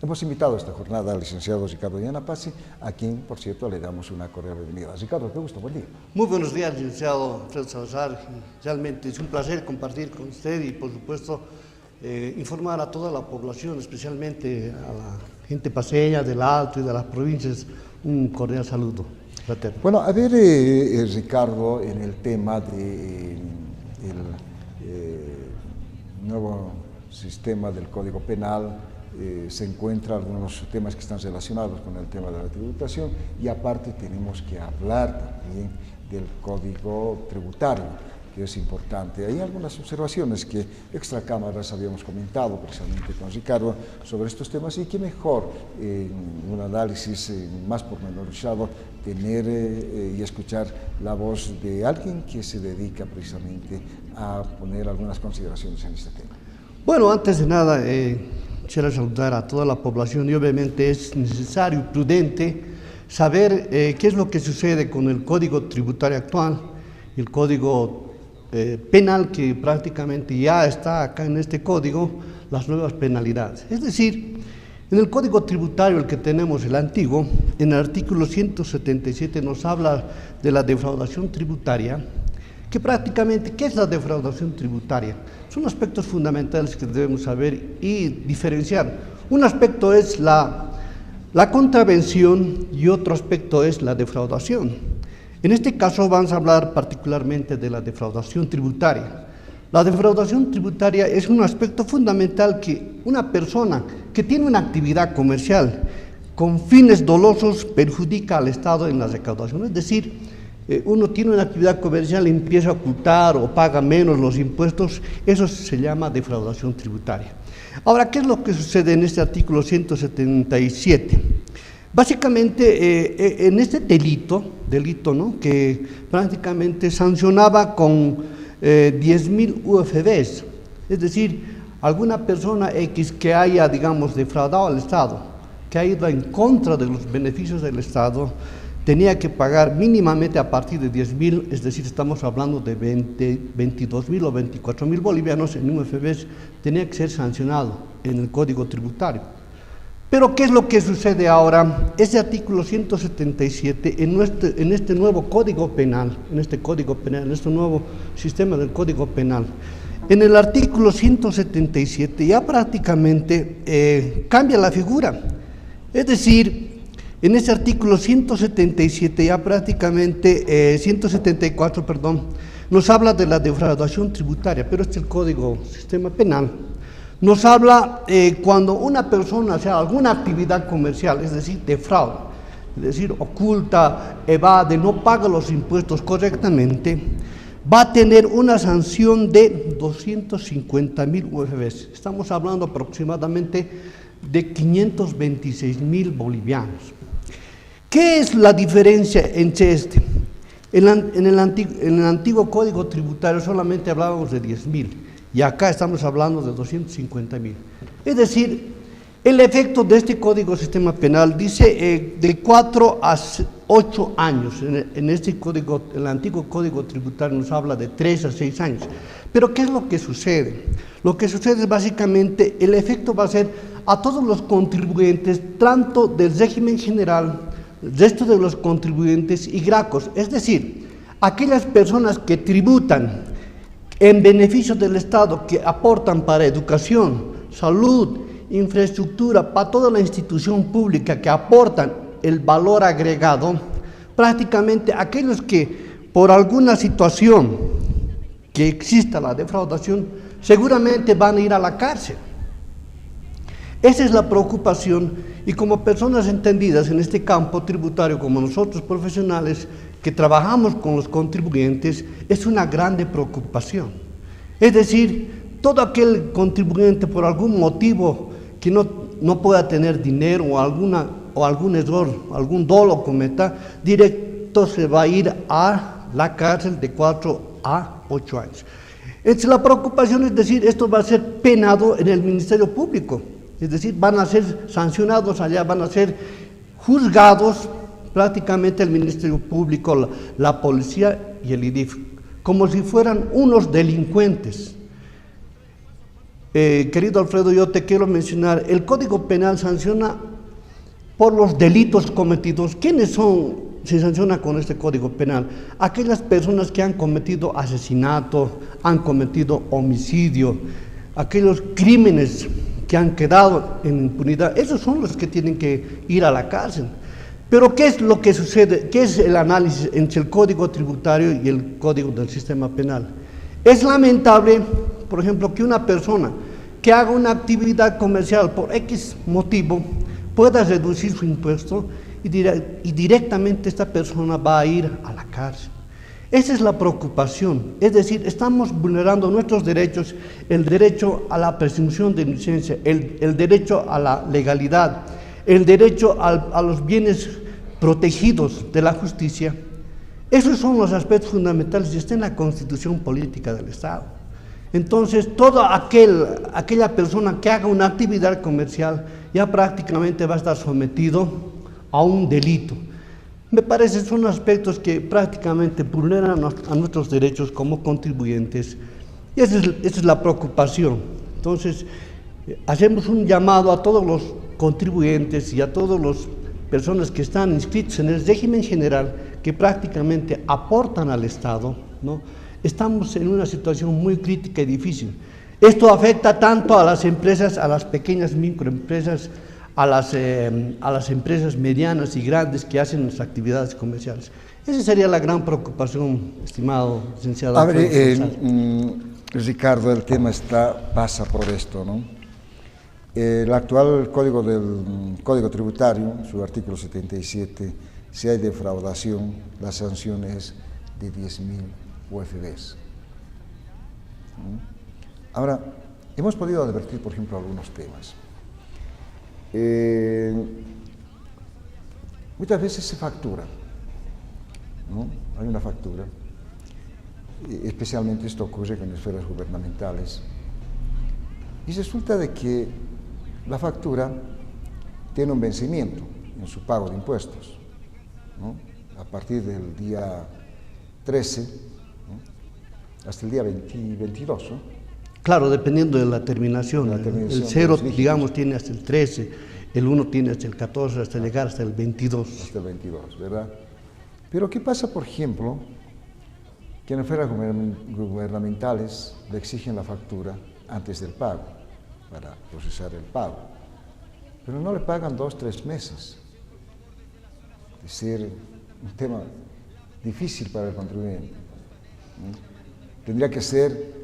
Hemos invitado a esta jornada al licenciado Ricardo Yanapasi, a quien, por cierto, le damos una cordial bienvenida. Ricardo, qué gusto, buen día. Muy buenos días, licenciado Alfredo Salazar. Realmente es un placer compartir con usted y, por supuesto, informar a toda la población, especialmente a la gente paseña del Alto y de las provincias, un cordial saludo fraterno. Bueno, a ver, Ricardo, en el tema del nuevo sistema del Código Penal, se encuentran algunos temas que están relacionados con el tema de la tributación y aparte tenemos que hablar también del Código Tributario, que es importante. Hay algunas observaciones que extra cámaras habíamos comentado precisamente con Ricardo sobre estos temas y que mejor un análisis más pormenorizado tener y escuchar la voz de alguien que se dedica precisamente a poner algunas consideraciones en este tema. Bueno, antes de nada, quisiera saludar a toda la población y obviamente es necesario y prudente saber qué es lo que sucede con el Código Tributario actual, el Código Penal, que prácticamente ya está acá en este código, las nuevas penalidades. Es decir, en el Código Tributario, el que tenemos, el antiguo, en el artículo 177 nos habla de la defraudación tributaria, que prácticamente, ¿qué es la defraudación tributaria? Son aspectos fundamentales que debemos saber y diferenciar. Un aspecto es la contravención y otro aspecto es la defraudación. En este caso vamos a hablar particularmente de la defraudación tributaria. La defraudación tributaria es un aspecto fundamental que una persona que tiene una actividad comercial con fines dolosos perjudica al Estado en la recaudación, es decir, uno tiene una actividad comercial y empieza a ocultar o paga menos los impuestos, eso se llama defraudación tributaria. Ahora, ¿qué es lo que sucede en este artículo 177? Básicamente, en este delito, ¿no?, que prácticamente sancionaba con 10.000 UFBs, es decir, alguna persona X que haya, digamos, defraudado al Estado, que ha ido en contra de los beneficios del Estado, tenía que pagar mínimamente a partir de 10.000, es decir, estamos hablando de 22.000 o 24.000 bolivianos en UFBs, tenía que ser sancionado en el Código Tributario. Pero, ¿qué es lo que sucede ahora? Ese artículo 177, en este nuevo Código Penal, en este nuevo sistema del Código Penal, en el artículo 177 ya prácticamente cambia la figura, es decir, en ese artículo 177 ya prácticamente, 174, perdón, nos habla de la defraudación tributaria, pero este es el Código Sistema Penal. Nos habla cuando una persona hace alguna actividad comercial, es decir, defrauda, es decir, oculta, evade, no paga los impuestos correctamente, va a tener una sanción de 250.000 UFBs. Estamos hablando aproximadamente de 526.000 bolivianos. ¿Qué es la diferencia entre este? En el antiguo Código Tributario solamente hablábamos de 10.000 y acá estamos hablando de 250.000. Es decir, el efecto de este Código Sistema Penal dice de 4 a 8 años. En este código, el antiguo Código Tributario nos habla de 3 a 6 años. Pero ¿qué es lo que sucede? Lo que sucede es básicamente, el efecto va a ser a todos los contribuyentes, tanto del régimen general, el resto de los contribuyentes y gracos, es decir, aquellas personas que tributan en beneficio del Estado, que aportan para educación, salud, infraestructura, para toda la institución pública, que aportan el valor agregado, prácticamente aquellos que por alguna situación que exista la defraudación, seguramente van a ir a la cárcel. Esa es la preocupación y como personas entendidas en este campo tributario, como nosotros profesionales que trabajamos con los contribuyentes, es una grande preocupación. Es decir, todo aquel contribuyente por algún motivo que no pueda tener dinero o algún error, algún dolo cometa, directo se va a ir a la cárcel de 4 a 8 años. La preocupación es decir, esto va a ser penado en el Ministerio Público. Es decir, van a ser sancionados allá, van a ser juzgados prácticamente el Ministerio Público, la policía y el IDIF, como si fueran unos delincuentes. Querido Alfredo, yo te quiero mencionar, el Código Penal sanciona por los delitos cometidos. ¿Quiénes se sanciona con este Código Penal? Aquellas personas que han cometido asesinato, han cometido homicidio, aquellos crímenes que han quedado en impunidad, esos son los que tienen que ir a la cárcel. Pero ¿qué es lo que sucede? ¿Qué es el análisis entre el Código Tributario y el Código del Sistema Penal? Es lamentable, por ejemplo, que una persona que haga una actividad comercial por X motivo pueda reducir su impuesto y directamente esta persona va a ir a la cárcel. Esa es la preocupación, es decir, estamos vulnerando nuestros derechos, el derecho a la presunción de inocencia, el derecho a la legalidad, el derecho a los bienes protegidos de la justicia. Esos son los aspectos fundamentales y está en la Constitución Política del Estado. Entonces, toda aquella persona que haga una actividad comercial ya prácticamente va a estar sometido a un delito. Me parece que son aspectos que prácticamente vulneran a nuestros derechos como contribuyentes y esa es la preocupación. Entonces, hacemos un llamado a todos los contribuyentes y a todas las personas que están inscritos en el régimen general que prácticamente aportan al Estado, ¿no? Estamos en una situación muy crítica y difícil. Esto afecta tanto a las empresas, a las pequeñas microempresas, a las empresas medianas y grandes que hacen las actividades comerciales. Esa sería la gran preocupación, estimado licenciado. Ricardo, el tema pasa por esto, ¿no? El actual Código Tributario, su artículo 77, si hay defraudación, la sanción es de 10.000 UFBs. Ahora, hemos podido advertir, por ejemplo, algunos temas. Muchas veces se factura, ¿no? Hay una factura, especialmente esto ocurre con esferas gubernamentales, y resulta de que la factura tiene un vencimiento en su pago de impuestos, ¿no? A partir del día 13, ¿no? Hasta el día 22, ¿no? Claro, dependiendo de la terminación. El 0, digamos, tiene hasta el 13, el 1 tiene hasta el 14, hasta llegar hasta el 22. Hasta el 22, ¿verdad? Pero ¿qué pasa, por ejemplo, que en esferas gubernamentales le exigen la factura antes del pago, para procesar el pago, pero no le pagan 2 o 3 meses? Es decir, un tema difícil para el contribuyente, ¿no? Tendría que ser,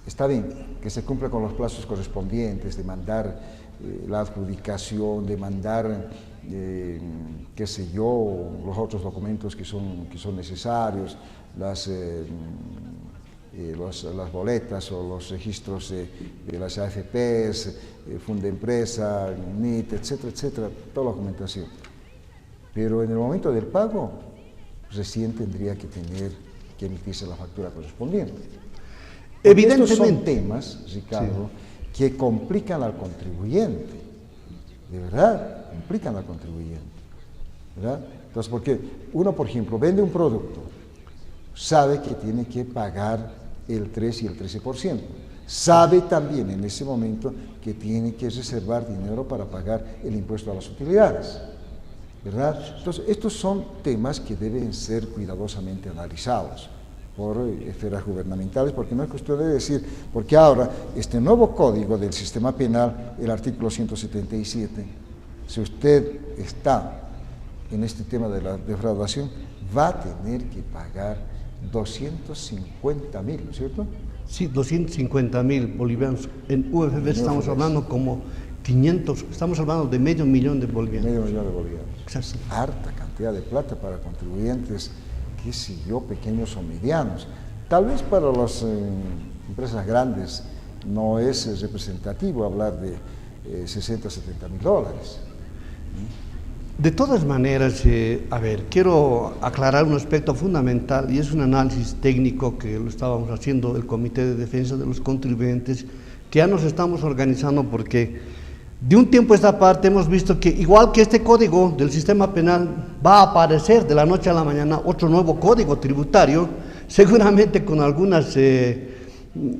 está bien, que se cumpla con los plazos correspondientes, de mandar la adjudicación, de mandar, qué sé yo, los otros documentos que son necesarios, las boletas o los registros de las AFPs, Fundempresa, NIT, etcétera, etcétera, toda la documentación. Pero en el momento del pago, recién tendría que emitirse la factura correspondiente. Evidentemente. Estos son temas, Ricardo, sí, que complican al contribuyente, de verdad, complican al contribuyente, ¿verdad? Entonces, porque uno, por ejemplo, vende un producto, sabe que tiene que pagar el 3 y el 13%, sabe también en ese momento que tiene que reservar dinero para pagar el impuesto a las utilidades, ¿verdad? Entonces, estos son temas que deben ser cuidadosamente analizados por esferas gubernamentales, porque no es cuestión de decir, porque ahora este nuevo código del sistema penal, el artículo 177, si usted está en este tema de la defraudación, va a tener que pagar 250.000, ¿no es cierto? Sí, 250.000 bolivianos. En UFB estamos hablando como 500, estamos hablando de medio millón de bolivianos. Medio millón de bolivianos. Exacto. Harta cantidad de plata para contribuyentes, qué sé yo, pequeños o medianos. Tal vez para las empresas grandes no es representativo hablar de 60, 70 mil dólares. De todas maneras, a ver, quiero aclarar un aspecto fundamental y es un análisis técnico que lo estábamos haciendo el Comité de Defensa de los Contribuyentes, que ya nos estamos organizando porque de un tiempo a esta parte hemos visto que igual que este código del sistema penal va a aparecer de la noche a la mañana otro nuevo código tributario, seguramente con algunas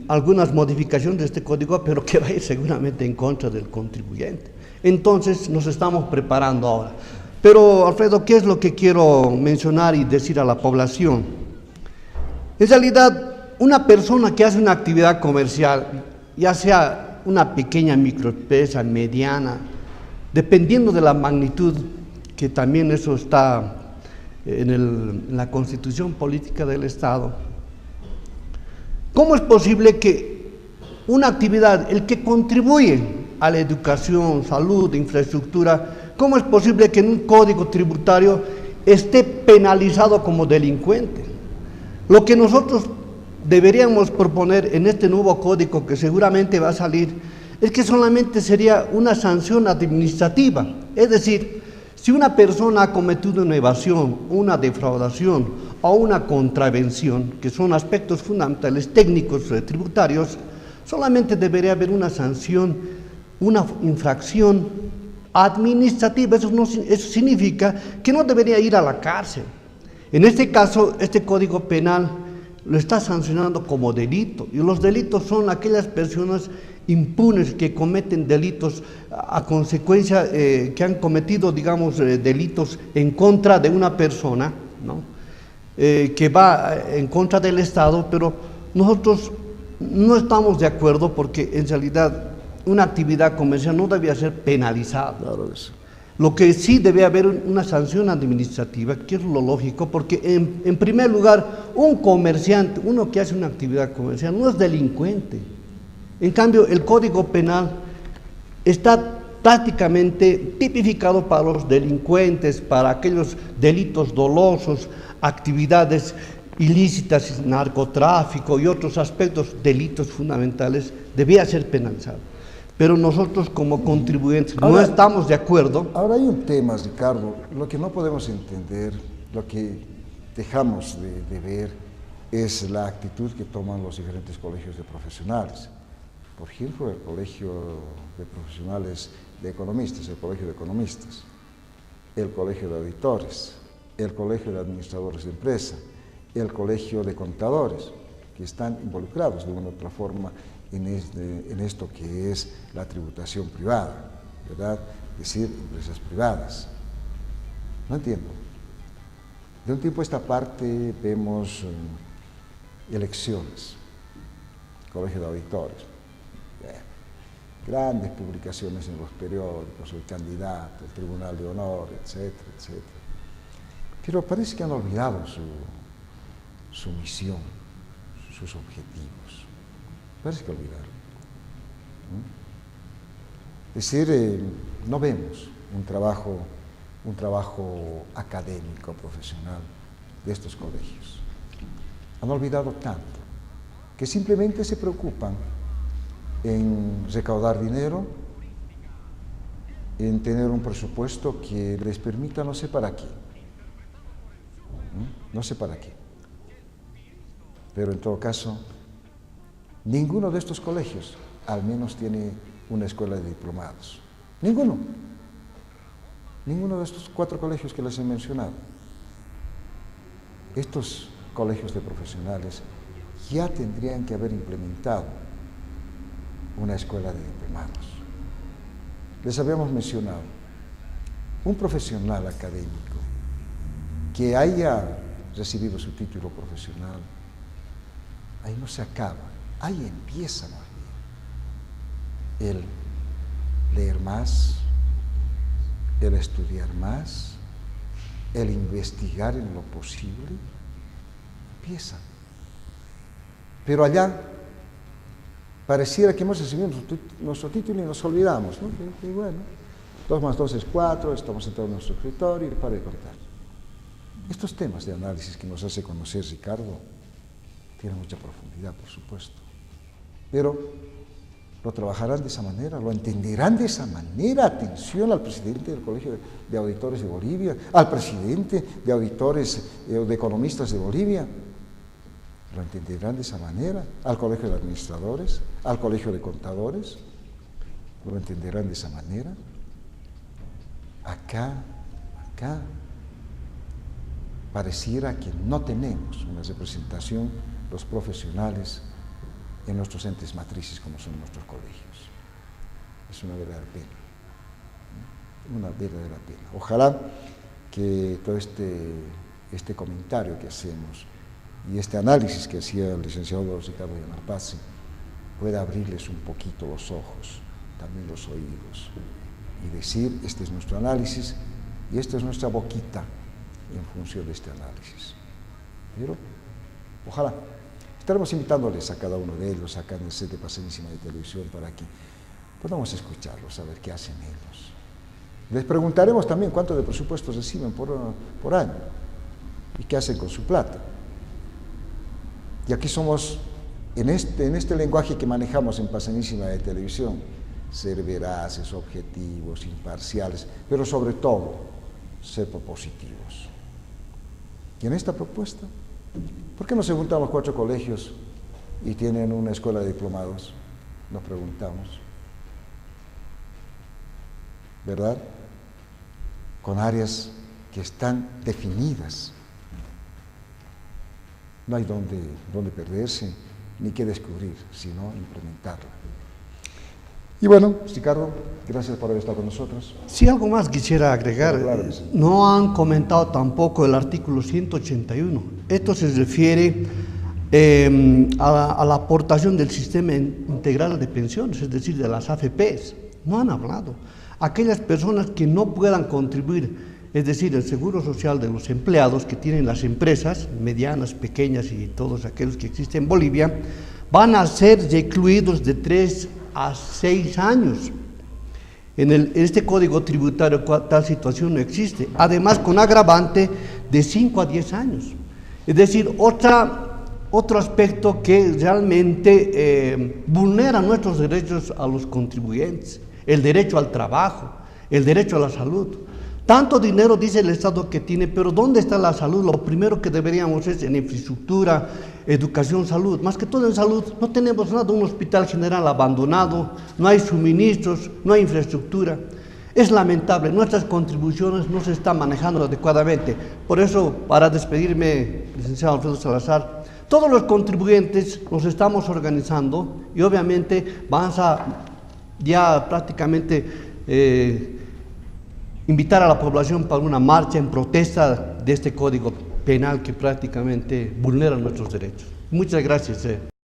algunas modificaciones de este código, pero que va a ir seguramente en contra del contribuyente. Entonces nos estamos preparando ahora. Pero, Alfredo, ¿qué es lo que quiero mencionar y decir a la población? En realidad, una persona que hace una actividad comercial, ya sea una pequeña microempresa, mediana, dependiendo de la magnitud, que también eso está en la Constitución Política del Estado, ¿cómo es posible que una actividad, el que contribuye a la educación, salud, infraestructura, cómo es posible que en un código tributario esté penalizado como delincuente? Lo que nosotros deberíamos proponer en este nuevo código que seguramente va a salir es que solamente sería una sanción administrativa, es decir, si una persona ha cometido una evasión, una defraudación o una contravención, que son aspectos fundamentales técnicos tributarios, solamente debería haber una sanción, una infracción administrativa. Eso significa que no debería ir a la cárcel. En este caso, este Código Penal lo está sancionando como delito, y los delitos son aquellas personas impunes que cometen delitos a consecuencia que han cometido, digamos, delitos en contra de una persona, ¿no? Que va en contra del Estado, pero nosotros no estamos de acuerdo porque en realidad una actividad comercial no debía ser penalizada. Claro eso. Lo que sí debe haber una sanción administrativa, que es lo lógico, porque en primer lugar, un comerciante, uno que hace una actividad comercial, no es delincuente. En cambio, el Código Penal está prácticamente tipificado para los delincuentes, para aquellos delitos dolosos, actividades ilícitas, narcotráfico y otros aspectos, delitos fundamentales, debía ser penalizado. Pero nosotros como contribuyentes no estamos de acuerdo. Ahora hay un tema, Ricardo, lo que no podemos entender, lo que dejamos de ver es la actitud que toman los diferentes colegios de profesionales. Por ejemplo, el Colegio de Profesionales de Economistas, el Colegio de Economistas, el Colegio de Auditores, el Colegio de Administradores de Empresa, el Colegio de Contadores, que están involucrados de una u otra forma en esto que es la tributación privada, ¿verdad? Es decir, empresas privadas. No entiendo. De un tiempo a esta parte vemos elecciones, Colegio de Auditores, grandes publicaciones en los periódicos, el candidato, el Tribunal de Honor, etcétera, etcétera. Pero parece que han olvidado su misión, sus objetivos. Parece que olvidaron. Es decir, no vemos un trabajo académico, profesional de estos colegios. Han olvidado tanto que simplemente se preocupan en recaudar dinero, en tener un presupuesto que les permita no sé para qué. No sé para qué. Pero en todo caso, ninguno de estos colegios al menos tiene una escuela de diplomados. Ninguno. Ninguno de estos 4 colegios que les he mencionado. Estos colegios de profesionales ya tendrían que haber implementado una escuela de diplomados. Les habíamos mencionado, un profesional académico que haya recibido su título profesional, ahí no se acaba, ahí empieza más bien el leer más, el estudiar más, el investigar en lo posible, empieza. Pero allá pareciera que hemos recibido nuestro título y nos olvidamos, ¿no? Que bueno, 2 más 2 es 4, estamos sentados en nuestro escritorio y para de contar. Estos temas de análisis que nos hace conocer Ricardo tienen mucha profundidad, por supuesto, pero lo trabajarán de esa manera, lo entenderán de esa manera. Atención al presidente del Colegio de Auditores de Bolivia, al presidente de auditores de economistas de Bolivia, lo entenderán de esa manera, al Colegio de Administradores, al Colegio de Contadores, lo entenderán de esa manera. Acá, pareciera que no tenemos una representación, los profesionales, en nuestros entes matrices como son nuestros colegios. Es una verdadera pena, una verdadera pena. Ojalá que todo este comentario que hacemos y este análisis que hacía el licenciado Ricardo Yanarpasi pueda abrirles un poquito los ojos, también los oídos, y decir, este es nuestro análisis y esta es nuestra boquita en función de este análisis. Pero, ojalá, estaremos invitándoles a cada uno de ellos acá en el set de Pasenísima de Televisión para que podamos escucharlos, saber qué hacen ellos. Les preguntaremos también cuánto de presupuesto reciben por año y qué hacen con su plata. Y aquí somos, en este lenguaje que manejamos en Pasenísima de Televisión, ser veraces, objetivos, imparciales, pero sobre todo, ser propositivos. Y en esta propuesta, ¿por qué no se juntan los 4 colegios y tienen una escuela de diplomados? Nos preguntamos. ¿Verdad? Con áreas que están definidas. No hay dónde perderse, ni qué descubrir, sino implementarla. Y bueno, Ricardo, gracias por haber estado con nosotros. Sí, algo más quisiera agregar. Claro que sí. No han comentado tampoco el artículo 181. Esto se refiere a la aportación del sistema integral de pensiones, es decir, de las AFPs. No han hablado. Aquellas personas que no puedan contribuir, es decir, el seguro social de los empleados que tienen las empresas medianas, pequeñas y todos aquellos que existen en Bolivia, van a ser recluidos de 3 a 6 años. En este código tributario tal situación no existe, además con agravante de 5 a 10 años. Es decir, otro aspecto que realmente vulnera nuestros derechos a los contribuyentes, el derecho al trabajo, el derecho a la salud. Tanto dinero dice el Estado que tiene, pero ¿dónde está la salud? Lo primero que deberíamos es en infraestructura, educación, salud. Más que todo en salud, no tenemos nada, un hospital general abandonado, no hay suministros, no hay infraestructura. Es lamentable, nuestras contribuciones no se están manejando adecuadamente. Por eso, para despedirme, licenciado Alfredo Salazar, todos los contribuyentes nos estamos organizando y obviamente vamos a ya prácticamente invitar a la población para una marcha en protesta de este código penal que prácticamente vulnera nuestros derechos. Muchas gracias.